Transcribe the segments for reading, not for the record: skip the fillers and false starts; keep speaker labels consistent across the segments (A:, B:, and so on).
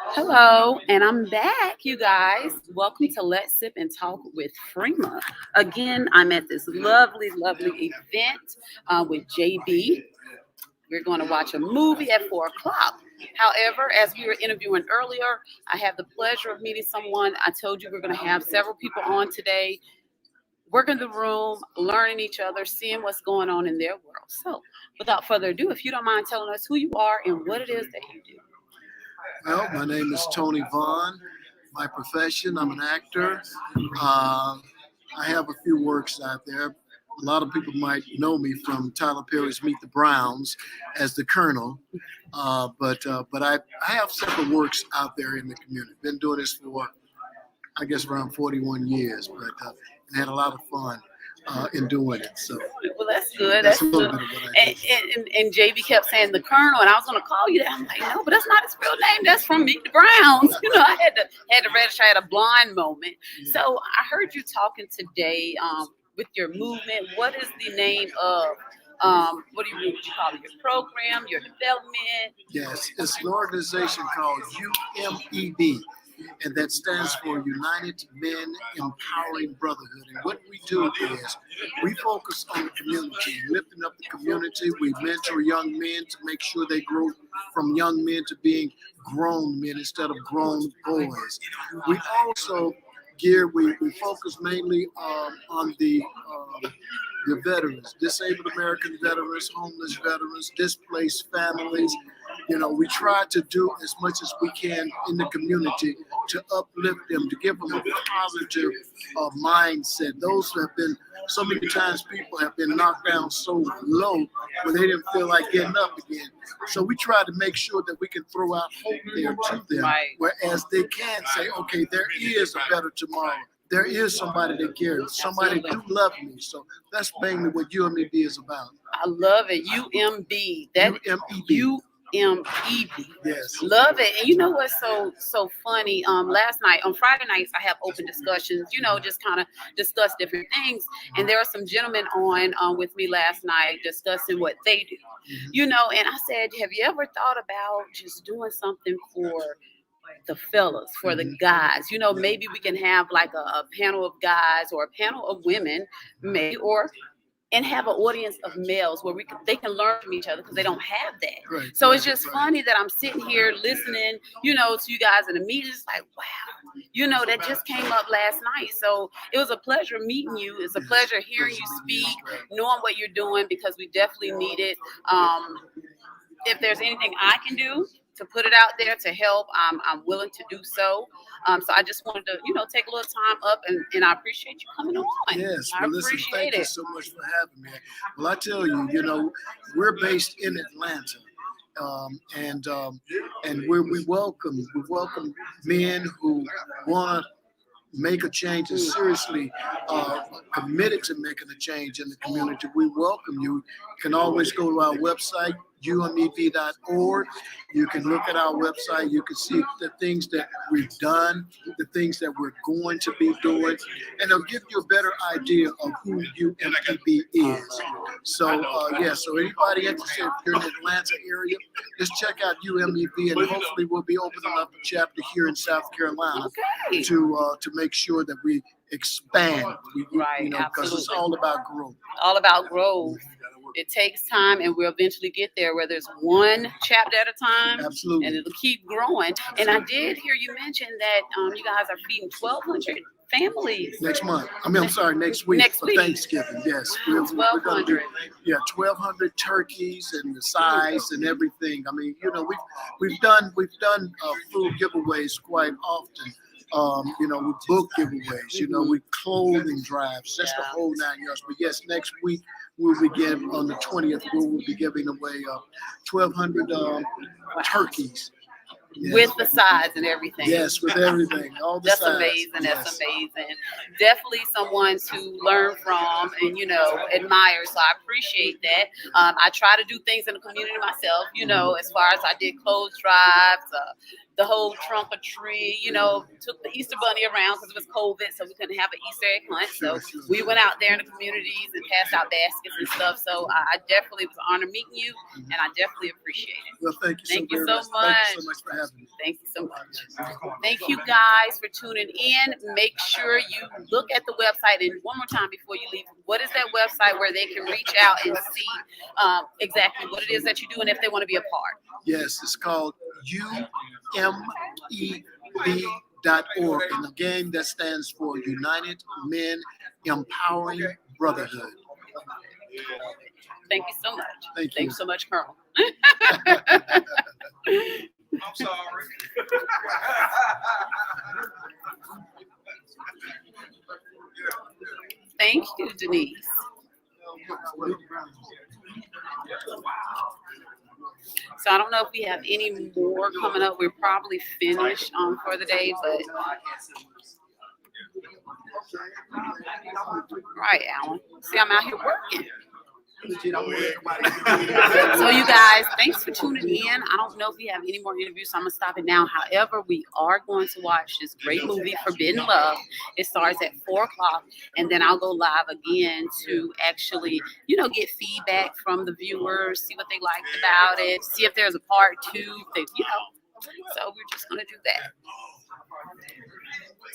A: Hello, and I'm back, you guys. Welcome to Let's Sip and Talk with Frema. Again, I'm at this lovely, lovely event with JB. We're going to watch a movie at 4 o'clock. However, as we were interviewing earlier, I have the pleasure of meeting someone. I told you we're going to have several people on today, working the room, learning each other, seeing what's going on in their world. So, without further ado, if you don't mind telling us who you are and what it is that you do.
B: Well, my name is Tony Vaughn. My profession, I'm an actor. I have a few works out there. A lot of people might know me from Tyler Perry's Meet the Browns as the Colonel, but I have several works out there in the community. Been doing this for, I guess, around 41 years, but had a lot of fun in doing it. So,
A: well, that's good.
B: That's
A: That's
B: a little
A: good.
B: bit of what I do.
A: And JB kept saying the Colonel, and I was going to call you that. I'm like, no, but that's not his real name. That's from Meet the Browns. I had to register. I had a blind moment. So I heard you talking today with your movement. What is the name of what do you call it? Your program, your development?
B: Yes, it's an organization called UMEB, and that stands for United Men Empowering Brotherhood. And what we do is we focus on the community, lifting up the community. We mentor young men to make sure they grow from young men to being grown men instead of grown boys. We also we focus mainly on the veterans, disabled American veterans, homeless veterans, displaced families. We try to do as much as we can in the community to uplift them, to give them a positive mindset. Those who have been, so many times people have been knocked down so low where they didn't feel like getting up again. So we try to make sure that we can throw out hope there to them,
A: Right.
B: whereas they can say, okay, there is a better tomorrow. There is somebody that cares. Somebody do love me. So that's mainly what UMEB is about.
A: I love it. UMB. That
B: UMEB.
A: UMEB.
B: Yes.
A: Love it. And you know what's so funny? Last night on Friday nights I have open discussions. Just kind of discuss different things. And there are some gentlemen on with me last night discussing what they do. And I said, have you ever thought about just doing something for the fellas, for the guys? Maybe we can have like a panel of guys or a panel of women, maybe, and have an audience of males where they can learn from each other because they don't have that.
B: Right,
A: so it's just funny that I'm sitting here listening, to you guys in the meeting. It's like, wow, that just came up last night. So it was a pleasure meeting you. It's a pleasure hearing you speak, knowing what you're doing, because we definitely need it. If there's anything I can do to put it out there to help, I'm willing to do so. So I just wanted to, take a little time up, and I appreciate you coming on.
B: Yes,
A: I
B: well, listen,
A: appreciate
B: thank
A: it.
B: you so much for having me. Well, I tell you, we're based in Atlanta, and we welcome men who want to make a change and seriously committed to making a change in the community. We welcome you. You can always go to our website, umev.org. You can look at our website. You can see the things that we've done, the things that we're going to be doing, and it'll give you a better idea of who UMEB is. So, so anybody interested, if you're in the Atlanta area, just check out UMEB, and hopefully we'll be opening up a chapter here in South Carolina to make sure that we expand, because it's all about growth.
A: All about growth. It takes time, and we'll eventually get there, whether it's one chapter at a time.
B: Absolutely.
A: And it'll keep growing. Absolutely. And I did hear you mention that you guys are feeding 1,200 families.
B: Next week.
A: Next week.
B: Thanksgiving, yes.
A: Wow, 1,200.
B: 1,200 turkeys and the size and everything. I mean, we've done food giveaways quite often. We book giveaways, we clothing drives, just the whole 9 yards. But yes, next week we'll begin on the 20th. We will be giving away 1,200 turkeys. Yes.
A: With the sides and everything.
B: Yes, with everything. All the
A: That's
B: sides.
A: amazing.
B: Yes.
A: That's amazing. Definitely someone to learn from and, admire. So I appreciate that. I try to do things in the community myself, as far as I did clothes drives, the whole trunk or tree, took the Easter bunny around because it was COVID, so we couldn't have an Easter egg hunt. So we went out there in the communities and passed out baskets and stuff. So I definitely was honored meeting you, and I definitely appreciate it.
B: Well, thank you so
A: Thank you
B: much.
A: so much.
B: Thank you so much for having me.
A: Thank you so much. Thank you guys for tuning in. Make sure you look at the website, and one more time before you leave, what is that website where they can reach out and see exactly what it is that you do and if they want to be a part?
B: Yes, it's called UMEB.org. And again, that stands for United Men Empowering Brotherhood.
A: Thank you so much.
B: Thank
A: you so much, Colonel.
C: I'm sorry.
A: Thank you, Denise. So I don't know if we have any more coming up. We're probably finished for the day, but right, Alan. See, I'm out here working. So you guys, thanks for tuning in. I don't know if we have any more interviews, so I'm gonna stop it now. However, we are going to watch this great movie, Forbidden Love. It starts at 4:00, and then I'll go live again to actually, get feedback from the viewers, see what they liked about it, see if there's a part 2. So we're just gonna do that.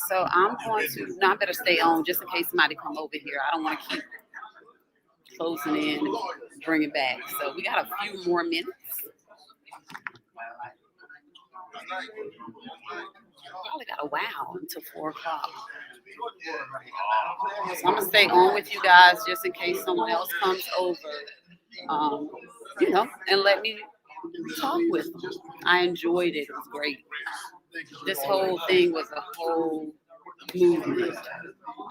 A: So I'm going to. Now I better stay on just in case somebody come over here. I don't want to keep closing in and bring it back. So we got a few more minutes. Probably got a wow until 4:00. So I'm gonna stay on with you guys just in case someone else comes over, and let me talk with them. I enjoyed it. It was great. This whole thing was a whole movement.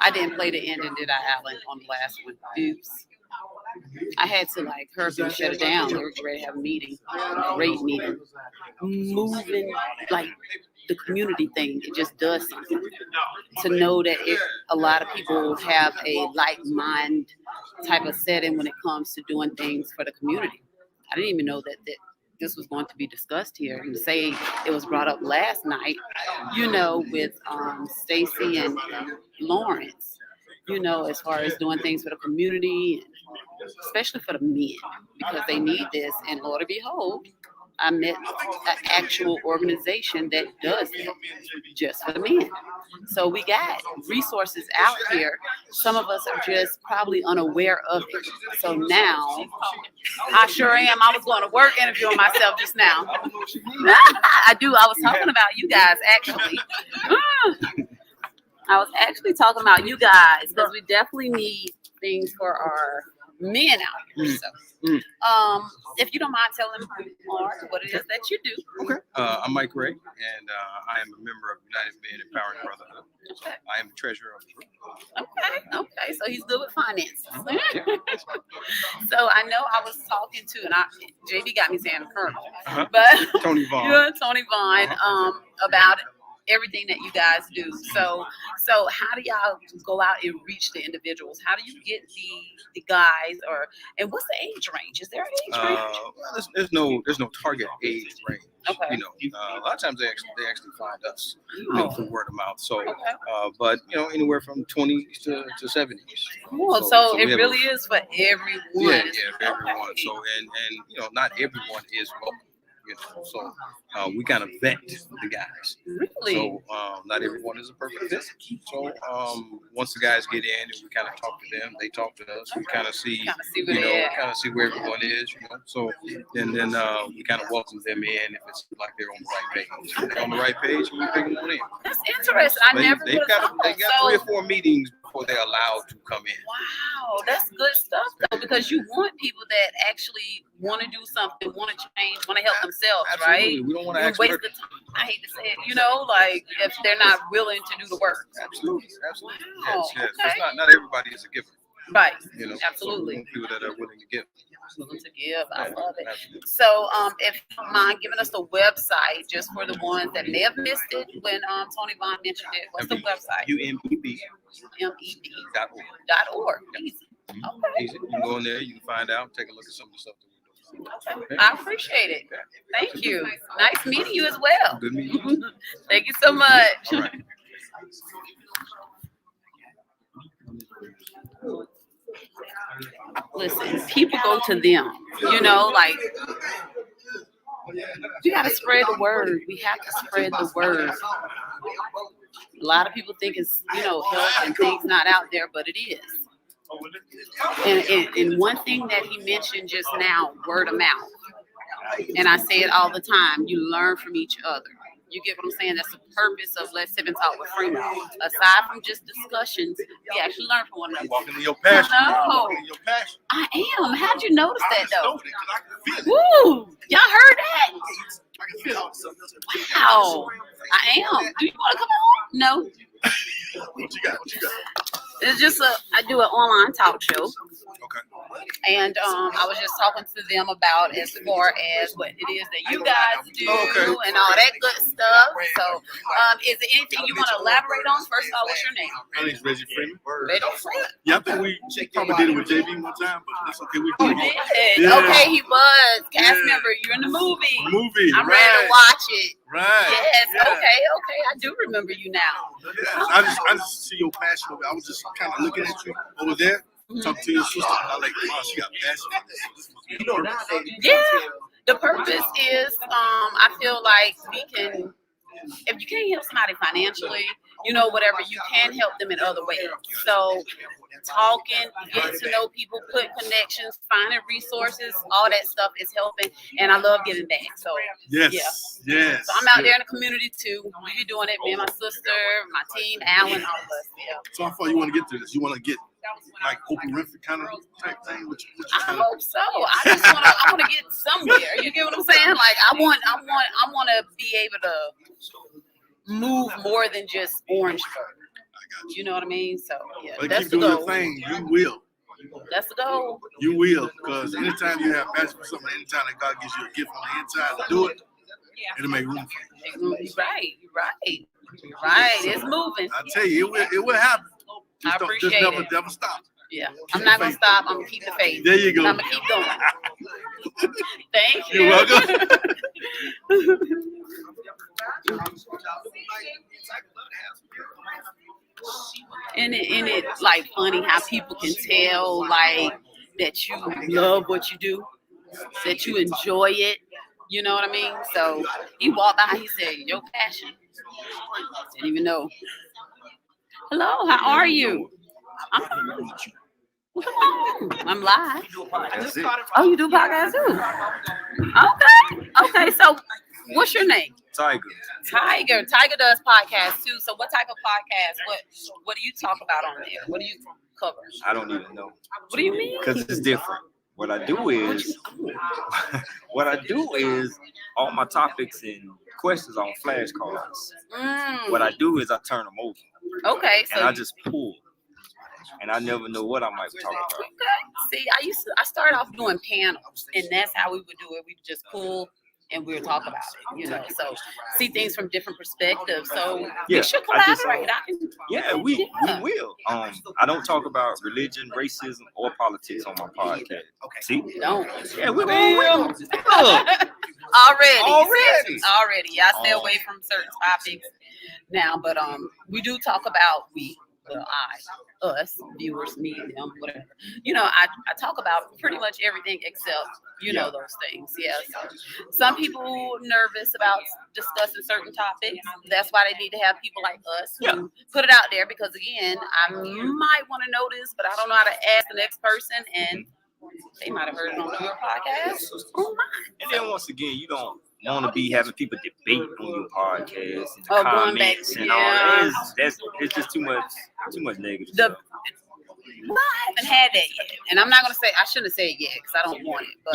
A: I didn't play the ending, did I, Alan, on the last one? Oops. I had to hurry and shut it down. We were ready to have a meeting, a great meeting. Moving the community thing, it just does something. To know that a lot of people have a like mind type of setting when it comes to doing things for the community. I didn't even know that this was going to be discussed here. And to say it was brought up last night, with Stacy and Lawrence, as far as doing things for the community, especially for the men, because they need this. And Lord behold, I met an actual organization that does it just for the men. So we got resources out here. Some of us are just probably unaware of it. So now, I sure am. I was going to work interviewing myself just now. I do. I was talking about you guys, actually. I was actually talking about you guys because we definitely need things for our men out here. So, if you don't mind telling me more what it is that you do.
C: Okay. I'm Mike Ray, and I am a member of United Men Empowering Brotherhood.
A: Okay.
C: I am the treasurer of the group.
A: Okay. So he's good with finances. So I know I was talking to, and JB got me saying Colonel, but
C: Tony Vaughn.
A: Yeah, Tony Vaughn, about everything that you guys do. So how do y'all go out and reach the individuals? How do you get the guys, and what's the age range? Is there an age range?
C: Well, there's no target age range.
A: Okay.
C: A lot of times they actually find us, through word of mouth. So,
A: Okay.
C: but anywhere from 20s to 70s.
A: Cool. So it really is for everyone.
C: Yeah, for everyone.
A: Okay.
C: So and not everyone is welcome. So we kind of vet the guys.
A: Really?
C: So not everyone is a perfect fit. So once the guys get in and we kind of talk to them, they talk to us. We kind of see, where everyone is. So and then we kind of welcome them in if it's like they're on the right page. If they're on the right page, we bring them on in.
A: That's interesting. They got
C: 3 or 4 meetings before they're allowed to come in.
A: Wow, that's good stuff though, because you want people that actually want to do something, want to change, want to help themselves,
C: Absolutely.
A: right?
C: We don't want to
A: waste the time. I hate to say it, if they're not willing to do the work.
C: Absolutely.
A: Wow,
C: Yes.
A: okay.
C: It's not everybody is a giver.
A: Right.
C: So we
A: Absolutely.
C: want people that are willing to give.
A: Willing to give. I love it.
C: Absolutely.
A: So, if you don't mind giving us the website just for the ones that may have missed it when Tony Vaughn mentioned it. What's the website?
C: UMEB.org.
A: MEB.org. Easy. Okay.
C: Easy. You can go in there, you can find out, take a look at some of the stuff that we're doing.
A: Okay. I appreciate it. Thank you. Nice meeting you as well.
C: Good meeting you.
A: Thank you so much.
C: All right.
A: Listen, people go to them. You know, like we gotta spread the word. We have to spread the word. A lot of people think it's, help and things not out there, but it is. And one thing that he mentioned just now, word of mouth. And I say it all the time, you learn from each other. You get what I'm saying? That's the purpose of Let's Sip and Talk with Frema. Aside from just discussions, we actually learn from one another.
C: Walking in your passion.
A: No.
C: Walking in your passion.
A: I am. How'd you notice that, though?
C: I can feel it.
A: Woo! Y'all heard that?
C: I can feel it.
A: Wow. I am. Do you want to come on? No.
C: What you got? What you got?
A: It's just I do an online talk show.
C: Okay.
A: And I was just talking to them about as far as what it is that you guys do and all that good stuff. So is there anything you want to elaborate on? First of all, what's your name?
C: My name's Reggie Frema.
A: Reggie Frema.
C: Yeah, I think we probably did it with JB one time, but that's okay. We
A: You
C: did.
A: did?
C: Yeah.
A: Okay, he was. Cast
C: Yeah.
A: member, you're in the movie.
C: Movie.
A: I'm ready to watch it.
C: Right.
A: Yes,
C: Yeah.
A: okay. I do remember you now.
C: Yeah. I just see your passion over it. I was just kind of looking at you over there, talking to your sister, and I like, wow, she got passion for this. This must be a purpose.
A: Yeah, the purpose is, I feel like we can, if you can't help somebody financially, whatever, you can help them in other ways. So talking, getting to know people, putting connections, finding resources, all that stuff is helping. And I love giving back. So
C: Yes.
A: yeah.
C: Yes.
A: So I'm out there in the community too. We be doing it, me and my sister, my team, Alan, all of us. Yeah.
C: So how far you want to get through this? You want to get like Oprah Winfrey kind of type thing? What you
A: I
C: kind of?
A: hope so. I want to get somewhere. You get what I'm saying? Like I want to be able to move more than just Orangeburg.
C: I got you.
A: You know what I mean? So yeah,
C: But
A: that's
C: keep
A: the
C: doing your
A: goal.
C: thing. You will.
A: That's the goal.
C: You will. Because anytime you have passion for something, anytime that God gives you a gift on the inside to do it, it'll make room for you.
A: You're right. It's moving.
C: I tell you, it will happen.
A: I
C: Just
A: appreciate
C: never,
A: it.
C: never stop.
A: Yeah, I'm not gonna stop. I'm gonna keep the faith.
C: There you go.
A: I'm gonna keep going. Thank you.
C: You're welcome.
A: And it's like funny how people can tell like that you love what you do, that you enjoy it. You know what I mean? So he walked by, he said, "Your passion." Didn't even know. Hello, how are you? Well, come on. I'm live. Oh, you do podcast too? Okay. So what's your name?
D: Tiger.
A: Tiger does podcast too. So what type of podcast? What do you talk about on there? What do you cover?
D: I don't even know.
A: What do you mean?
D: Because it's different. What I do is all my topics and questions on flashcards. What I do is I turn them over.
A: Okay, so
D: and I just pull. And I never know what I might talk about.
A: Okay. See, I started off doing panels, and that's how we would do it. We would just pull and we would talk about it, So see things from different perspectives. So we should collaborate.
D: We will. I don't talk about religion, racism, or politics on my podcast. Okay. See?
A: Don't.
D: Yeah, we will.
A: Already. Yeah, I stay away from certain topics now, but we do talk about us, viewers, me, them, whatever. I talk about pretty much everything except, those things. Yeah. So some people nervous about discussing certain topics. That's why they need to have people like us who put it out there because, again, I might want to know this, but I don't know how to ask the next person, and they might have heard it on your podcast.
D: And then once again, you don't want to be having people debate on your podcast and
A: going
D: comments
A: back,
D: and all that. It's just too much negative stuff.
A: I haven't had that yet, and I'm not gonna say I shouldn't have said yet because I don't want it. But,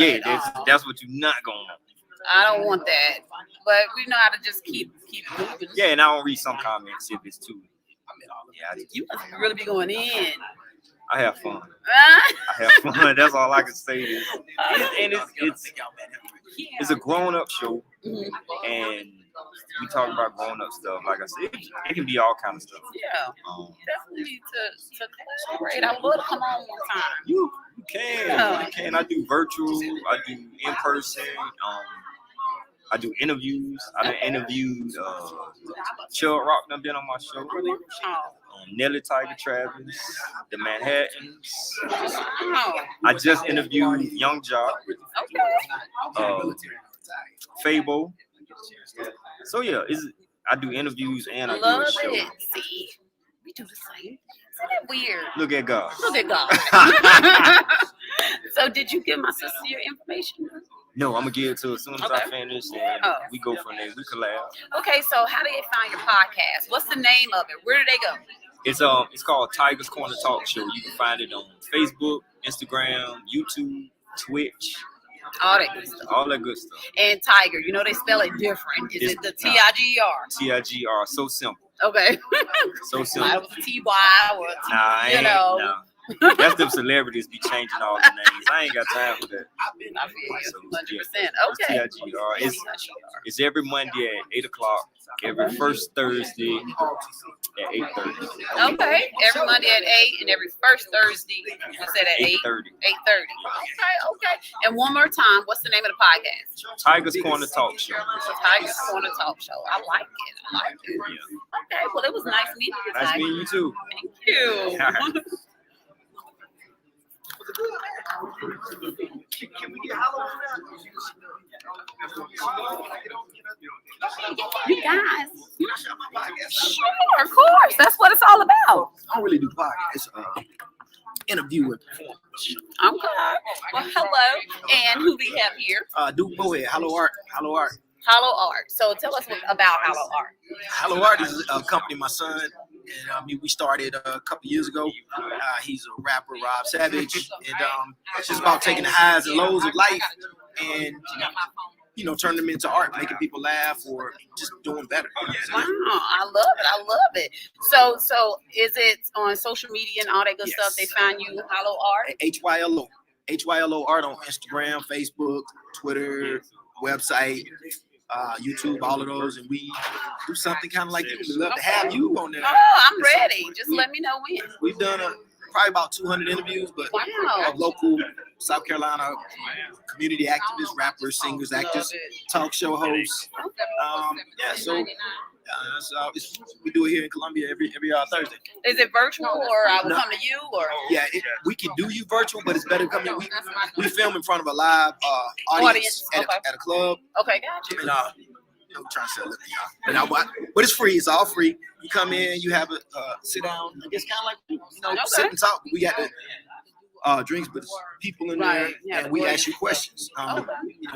D: that's what you're not gonna want.
A: I don't want that, but we know how to just keep moving.
D: Yeah, and I don't read some comments if it's too.
A: You must really be going in.
D: I have fun. That's all I can say. It's a grown-up show, and we talk about grown-up stuff. Like I said, it can be all kind of stuff.
A: Yeah, definitely need to collaborate. I would love to come on one time.
D: You can. You can. I do virtual. I do in person. I do interviews. I done interviewed Chud Rock. Done been on my show. Nelly, Tiger, Travis, the Manhattans. I just interviewed Young Jock. Fable. So yeah, I do interviews and I do a show.
A: Love it. See, we do the same. Isn't that weird?
D: Look at God.
A: Look at God. So did you give my sister your information?
D: No, I'm gonna give it to her as soon as I finish, and we go from there. We collab.
A: Okay, so how do they find your podcast? What's the name of it? Where do they go?
D: It's called Tiger's Corner Talk Show. You can find it on Facebook, Instagram, YouTube, Twitch.
A: All that good stuff.
D: All that good stuff.
A: And Tiger, you know they spell it different. Is it the Tiger?
D: Tiger, so simple.
A: Okay.
D: So simple.
A: It was a TY or a
D: Nah. That's them celebrities be changing all the names. I ain't got time for that.
A: I feel you 100%. Okay.
D: TIGR. It's every Monday at 8 o'clock. Every first Thursday at 8:30.
A: Okay. Every Monday at 8 and every first Thursday, you said at 8:30. 8:30. Okay. And one more time, what's the name of the podcast?
D: Tiger's Corner Talk Show.
A: Tiger's Corner Talk Show. I like it. Yeah. Okay. Well, it was nice meeting you.
D: Nice meeting you too.
A: Thank you.
B: Can we get hello?
A: You guys. Sure, of course. That's what it's all about.
B: I don't really do podcasts. Interview and performance.
A: Okay. Well, hello. And who we have here?
B: Duke Bohead. Hello Art. Hello Art.
A: Hollow Art. So tell us about Hollow Art.
B: Hollow Art is a company my son and we started a couple years ago. He's a rapper, Rob Savage, and it's just about taking the highs and lows of life and turning them into art, making people laugh or just doing better.
A: Wow, I love it. So is it on social media and all that good stuff? They find you Hollow Art?
B: HYLO Art on Instagram, Facebook, Twitter, website. YouTube, all of those, and we do something kind of like this. We'd love to have you on there.
A: Oh, I'm ready. Just let me know when.
B: We've done probably about 200 interviews, but local South Carolina community activists, rappers, singers, actors, talk show hosts. We do it here in Columbia every Thursday.
A: Is it virtual or I will come to you or?
B: Yeah, we can do you virtual, but it's better coming. We film in front of a live audience at a club.
A: Okay, gotcha.
B: And I'm trying to sell it to y'all. But it's free. It's all free. You come in, you have a sit down. It's kind of like sit and talk. We got the drinks, but it's people in there, and we ask you questions.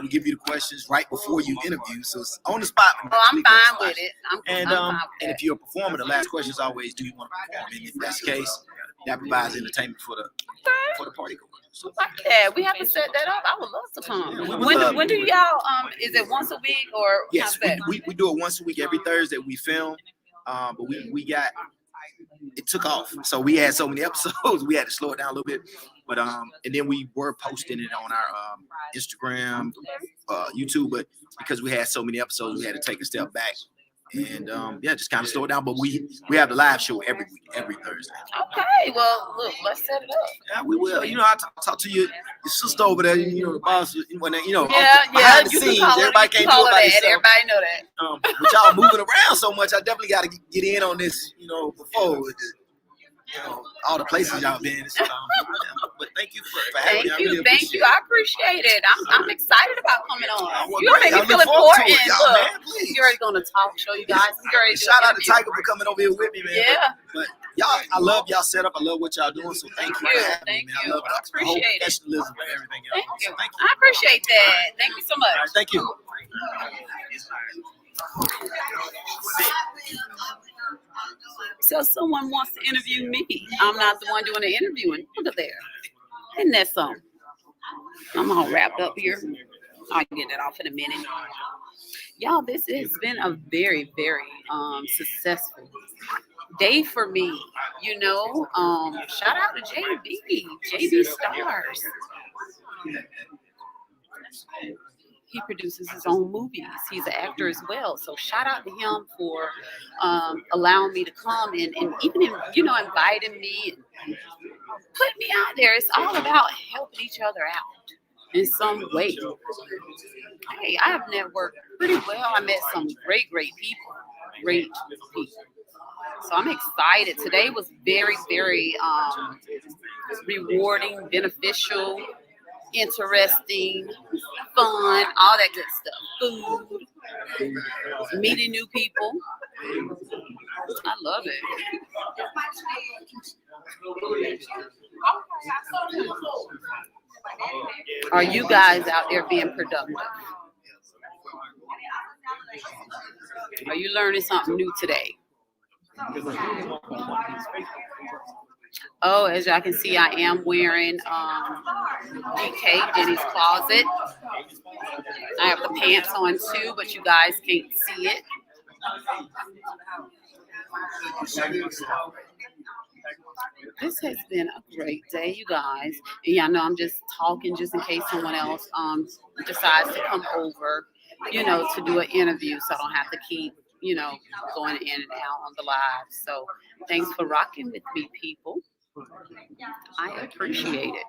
B: We give you the questions right before you interview, so it's on the spot.
A: Oh, I'm fine with it.
B: And if you're a performer, the last question is always, do you want to perform? And if that's the case, that provides entertainment for the party goers. So,
A: yeah, we have to set that up. I would love to come. When do y'all? Is it once a week or?
B: Yes, we do it once a week. Every Thursday we film, but it took off. So we had so many episodes, we had to slow it down a little bit. But and then we were posting it on our Instagram, YouTube. But because we had so many episodes, we had to take a step back and just kind of slow it down. But we have the live show every week, every Thursday.
A: Okay, well, look, let's set it up.
B: Yeah, we will. I talk to your sister over there. The boss. Behind the scenes, everybody can't do it by themselves.
A: Everybody know that.
B: But y'all moving around so much, I definitely got to get in on this. Before. All the places y'all been. But thank you for having me.
A: Thank you. I appreciate it. I'm excited about coming on. You're making me feel important. Look, you're already going to show you guys.
B: Shout out to Tiger for coming over here with me, man. Yeah. But y'all, I love y'all setup. I love what y'all doing. So thank you for having me, man. I love it. I appreciate it. Professionalism and everything else.
A: Thank you. I appreciate that. Thank you so much.
B: Right, thank you.
A: So someone wants to interview me. I'm not the one doing the interviewing. Look at there. Isn't that something? I'm all wrapped up here. I'll get that off in a minute. Y'all, this has been a very, very successful day for me. Shout out to JB Stars. He produces his own movies. He's an actor as well. So shout out to him for allowing me to come and even inviting me. put me out there. It's all about helping each other out in some way. Hey, I have networked pretty well. I met some great people. Great people. So I'm excited. Today was very, very rewarding, beneficial, interesting, fun, all that good stuff. Food, meeting new people. I love it. Are you guys out there being productive? Are you learning something new today? Oh, as y'all can see, I am wearing DK, Denny's Closet. I have the pants on too, but you guys can't see it. This has been a great day, you guys. And y'all know I'm just talking just in case someone else decides to come over, to do an interview, so I don't have to keep, going in and out on the live. So thanks for rocking with me, people. I appreciate it.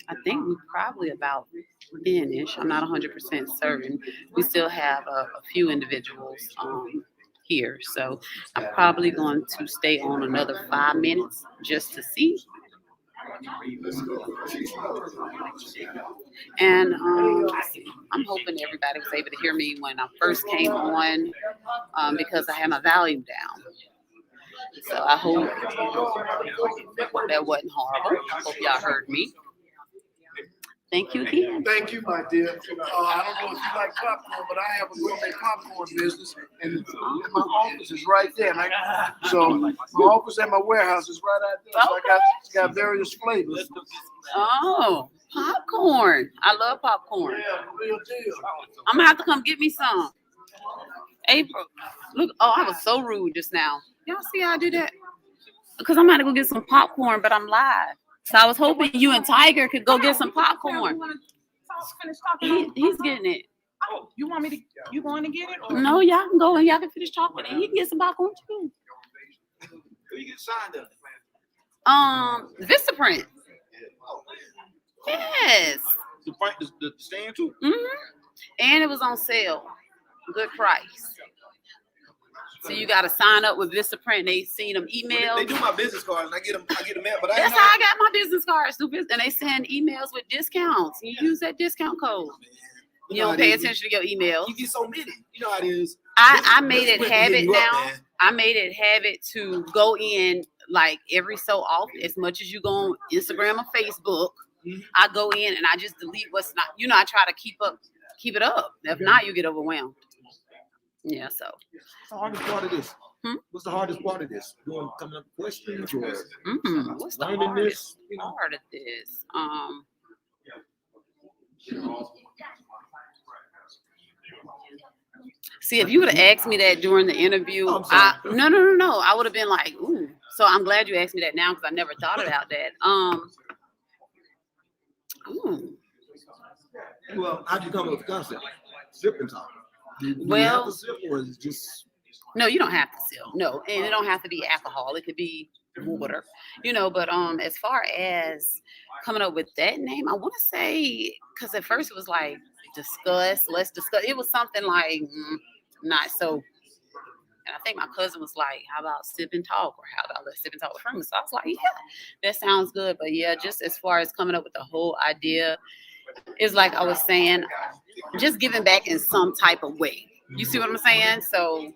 A: I think we're probably about finished. I'm not 100% certain. We still have a few individuals here. So I'm probably going to stay on another 5 minutes just to see. And I'm hoping everybody was able to hear me when I first came on because I had my volume down. So I hope that wasn't horrible. I hope y'all heard me. Thank you again.
B: Thank you, my dear. I don't know if you like popcorn, but I have a gourmet popcorn business, and my office is right there. So my office and my warehouse is right out there. So I got various flavors.
A: Oh, popcorn. I love popcorn.
B: Yeah, real deal.
A: I'm going to have to come get me some. April, look. Oh, I was so rude just now. Y'all see how I do that? Because I'm going to go get some popcorn, but I'm live. So I was hoping you and Tiger could go get some popcorn. He's getting it.
E: Oh, you want me to? You going to get it? Or?
A: No, y'all can go and y'all can finish talking, and he can get some popcorn too.
F: Who you get signed up?
A: Vistaprint. Yes.
F: The stand too.
A: And it was on sale. Good price. So you got to sign up with Vistaprint. They seen them emails.
F: They do my business cards, and I get them out. But
A: that's how I got my business cards. And they send emails with discounts. You use that discount code. You don't pay attention to your emails.
F: You get so many. You know how it is.
A: I made it habit now. I made it habit to go in like every so often, as much as you go on Instagram or Facebook. I go in and I just delete what's not. I try to keep it up. If not, you get overwhelmed. Yeah, so.
F: What's the hardest part of this? What's the hardest part of this? Coming up with questions or
A: what's the hardest part of this? See, if you would have asked me that during the interview, no. I would have been like, ooh. So I'm glad you asked me that now because I never thought about that.
F: Well, how'd you come up with the concept? Sip and talk. Do you have to sip, or is it just?
A: No, you don't have to sip. No, and it don't have to be alcohol. It could be water, But as far as coming up with that name, I want to say because at first it was like let's discuss. It was something like not so. And I think my cousin was like, "How about sip and talk?" Or "How about let's sip and talk with Frema?" So I was like, "Yeah, that sounds good." But yeah, just as far as coming up with the whole idea, it's like I was saying, just giving back in some type of way. You see what I'm saying? So,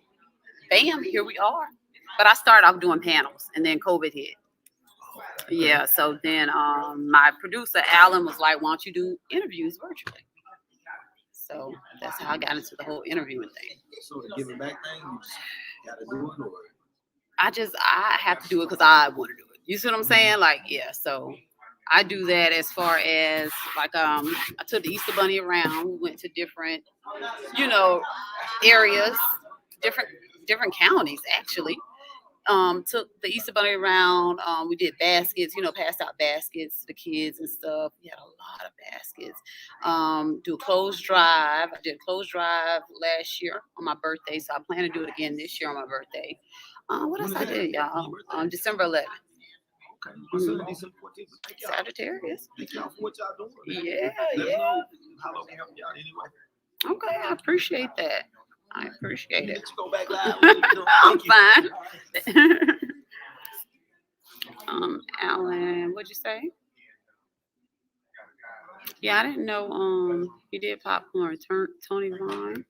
A: bam, here we are. But I started off doing panels, and then COVID hit. Yeah, so then my producer, Alan, was like, why don't you do interviews virtually? So that's how I got into the whole interviewing thing.
F: So the giving back thing, you just got to do it, or?
A: I have to do it because I want to do it. You see what I'm saying? Like, yeah, so I do that as far as like I took the Easter Bunny around. We went to different, areas, different counties actually, took the Easter Bunny around. We did baskets, passed out baskets to the kids and stuff. We had a lot of baskets. Do a clothes drive. I did a clothes drive last year on my birthday, so I plan to do it again this year on my birthday. What else I did, y'all? December 11th.
F: Okay. What's up, December 14th?
A: Sagittarius.
F: Thank y'all for what y'all doing.
A: Yeah,
F: Let us
A: yeah.
F: know how long we help y'all anyway.
A: Okay, I appreciate that. I appreciate it.
F: Let you go back live.
A: I'm
F: Thank you.
A: fine. Alan, what'd you say? Yeah, I didn't know he did popcorn. Tony Vaughn,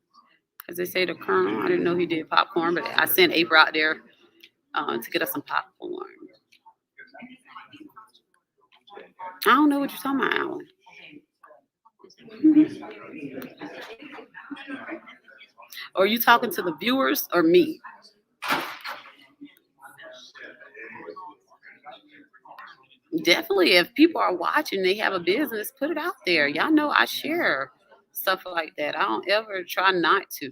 A: as they say, the Colonel. I didn't know he did popcorn, but I sent April out there to get us some popcorn. I don't know what you're talking about, Alan. Are you talking to the viewers or me? Definitely, if people are watching, they have a business, put it out there. Y'all know I share stuff like that. I don't ever try not to.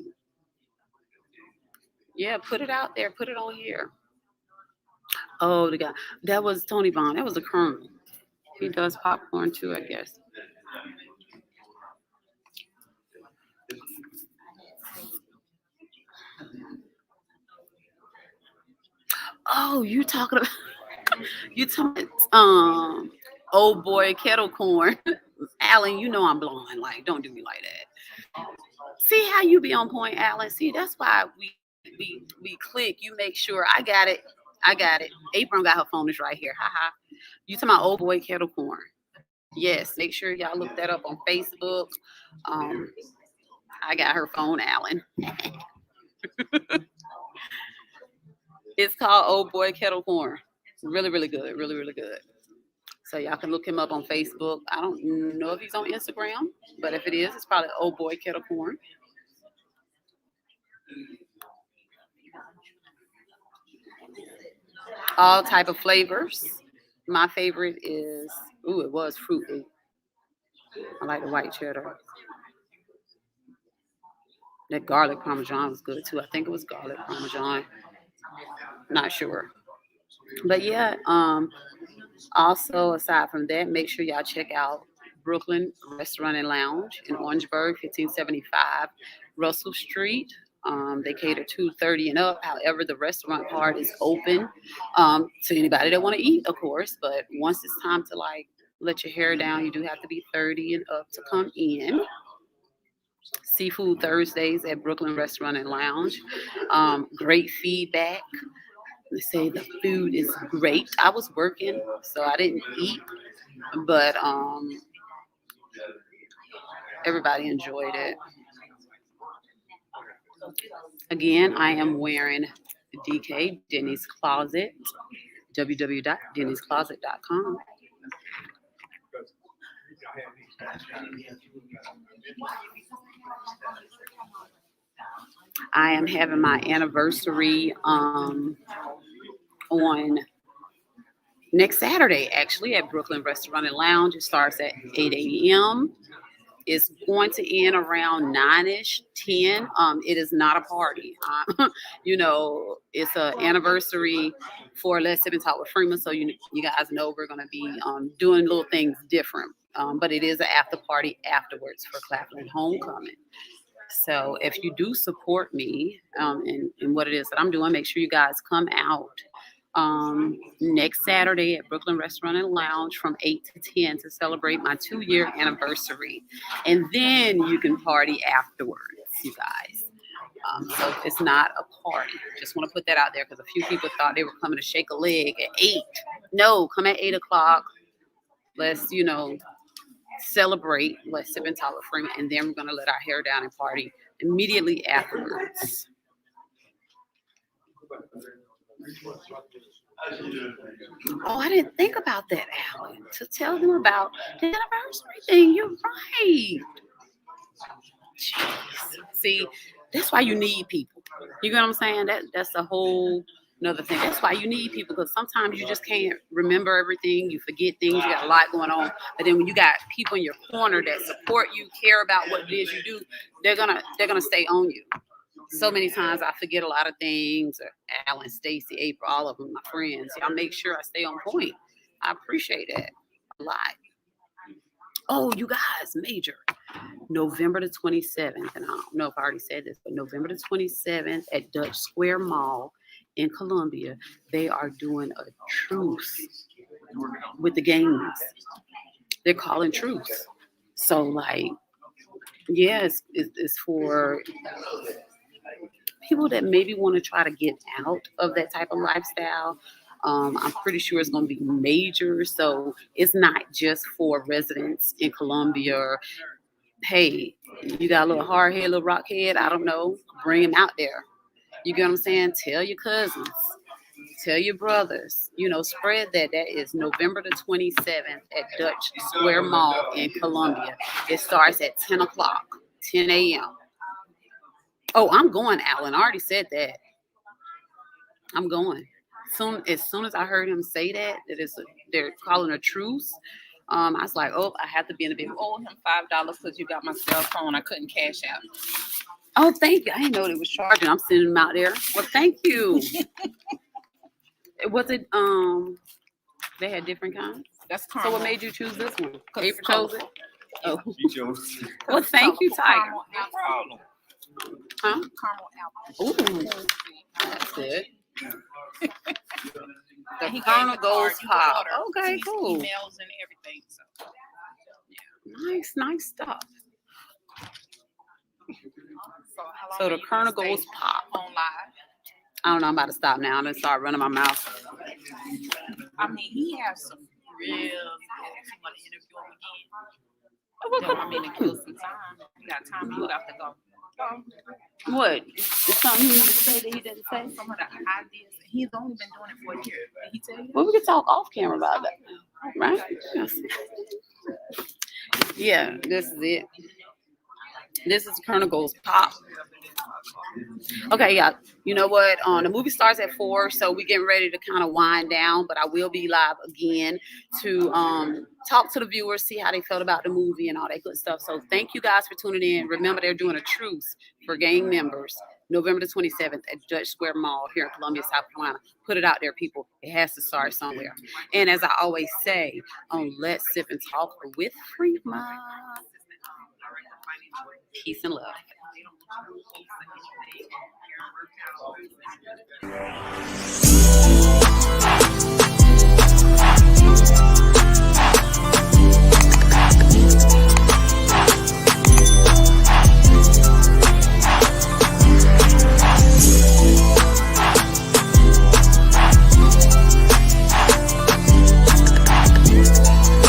A: Yeah, put it out there. Put it on here. Oh, the guy. That was Tony Vaughn. That was the Colonel. He does popcorn too, I guess. Oh, you talking about old boy kettle corn. Alan, you know I'm blowing. Like, don't do me like that. See how you be on point, Alan? See, that's why we click. You make sure I got it. April got her phone is right here. Haha. You talking about old boy kettle corn. Yes, make sure y'all look that up on Facebook. I got her phone, Alan. It's called Old Boy Kettle Corn. Really, really good. Really, really good. So y'all can look him up on Facebook. I don't know if he's on Instagram, but if it is, it's probably Old Boy Kettle Corn. All type of flavors. My favorite is, it was fruity. I like the white cheddar. That garlic parmesan was good too. I think it was garlic parmesan. Not sure. But yeah, also aside from that, make sure y'all check out Brooklyn Restaurant and Lounge in Orangeburg, 1575 Russell Street. They cater 2:30 and up. However, the restaurant part is open to anybody that want to eat, of course. But once it's time to like let your hair down, you do have to be 30 and up to come in. Seafood Thursdays at Brooklyn Restaurant and Lounge. Great feedback. They say the food is great. I was working, so I didn't eat, but everybody enjoyed it. Again, I am wearing DK Denny's Closet, www.dennyscloset.com. I am having my anniversary on next Saturday, actually, at Brooklyn Restaurant and Lounge. It starts at 8 a.m. It's going to end around 9-ish, 10. It is not a party. It's an anniversary for Let's Sip and Talk with Frema, so you guys know we're going to be doing little things different. But it is an after party afterwards for Claflin Homecoming. So if you do support me in what it is that I'm doing, make sure you guys come out next Saturday at Brooklyn Restaurant and Lounge from 8 to 10 to celebrate my 2-year anniversary. And then you can party afterwards, you guys. So it's not a party. Just want to put that out there because a few people thought they were coming to shake a leg at 8. No, come at 8 o'clock. Let's, celebrate. Let's sip and talk with Frema. And then we're going to let our hair down and party immediately afterwards. Oh, I didn't think about that, Alan. To tell them about the anniversary thing. You're right. Jeez. See, that's why you need people. You know what I'm saying? That's a whole another thing. That's why you need people, because sometimes you just can't remember everything. You forget things. You got a lot going on. But then when you got people in your corner that support you, care about what it is you do, they're gonna stay on you. so many times I forget a lot of things. Or Alan, Stacy, April, all of them, my friends. Y'all make sure I stay on point. I appreciate that a lot. Oh, you guys, major. November the 27th, and I don't know if I already said this, but November the 27th at Dutch Square Mall in Columbia, they are doing a truce with the games. They're calling truce. So, like, yeah, it's for people that maybe want to try to get out of that type of lifestyle. I'm pretty sure it's going to be major. So it's not just for residents in Columbia. Or, hey, you got a little hard head, little rock head. I don't know. Bring him out there. You get what I'm saying? Tell your cousins. Tell your brothers. You know, spread that. That is November the 27th at Dutch Square Mall in Columbia. It starts at 10 o'clock, 10 a.m. Oh, I'm going, Alan. I already said that. I'm going. As soon as I heard him say that they're calling a truce, I was like, oh, I have to be in the building.
E: owe him $5 because you got my cell phone. I couldn't cash out.
A: Oh, thank you. I didn't know they was charging. I'm sending them out there. Well, thank you. Was it they had different kinds?
E: That's
A: So
E: caramel.
A: what made you choose this one?
E: Cause
A: April chose it? Oh.
D: You chose.
A: Well, thank you, Tiger.
E: Caramel apple.
A: Huh?
E: Caramel apple.
A: Ooh, that's good. The
E: And he
A: Colonel
E: gave the
A: Goes
E: card. You
A: Pop.
E: order
A: Okay,
E: his
A: cool.
E: Emails and everything. So.
A: Nice stuff.
E: So, how long
A: So
E: are
A: the
E: you
A: Colonel
E: gonna
A: Goes
E: stay
A: Pop.
E: on live?
A: I don't know. I'm about to stop now. I'm gonna start running my mouth.
E: I mean, he has some real. If you want to interview him again,
A: What?
E: I mean, to kill some time. You got time. You would have to go.
A: What? Is something he need to say that he didn't say?
E: Some of the ideas. He's only been doing it for a year. Did he tell you?
A: Well, we can talk off camera about that, right? Yes. Yeah, this is it. This is Colonel Goes Pop. Okay, yeah. You know what? The movie starts at 4, so we're getting ready to kind of wind down. But I will be live again to talk to the viewers, see how they felt about the movie and all that good stuff. So thank you guys for tuning in. Remember, they're doing a truce for gang members, November the 27th at Dutch Square Mall here in Columbia, South Carolina. Put it out there, people. It has to start somewhere. And as I always say, on Let's Sip and Talk with Frema. Peace and love.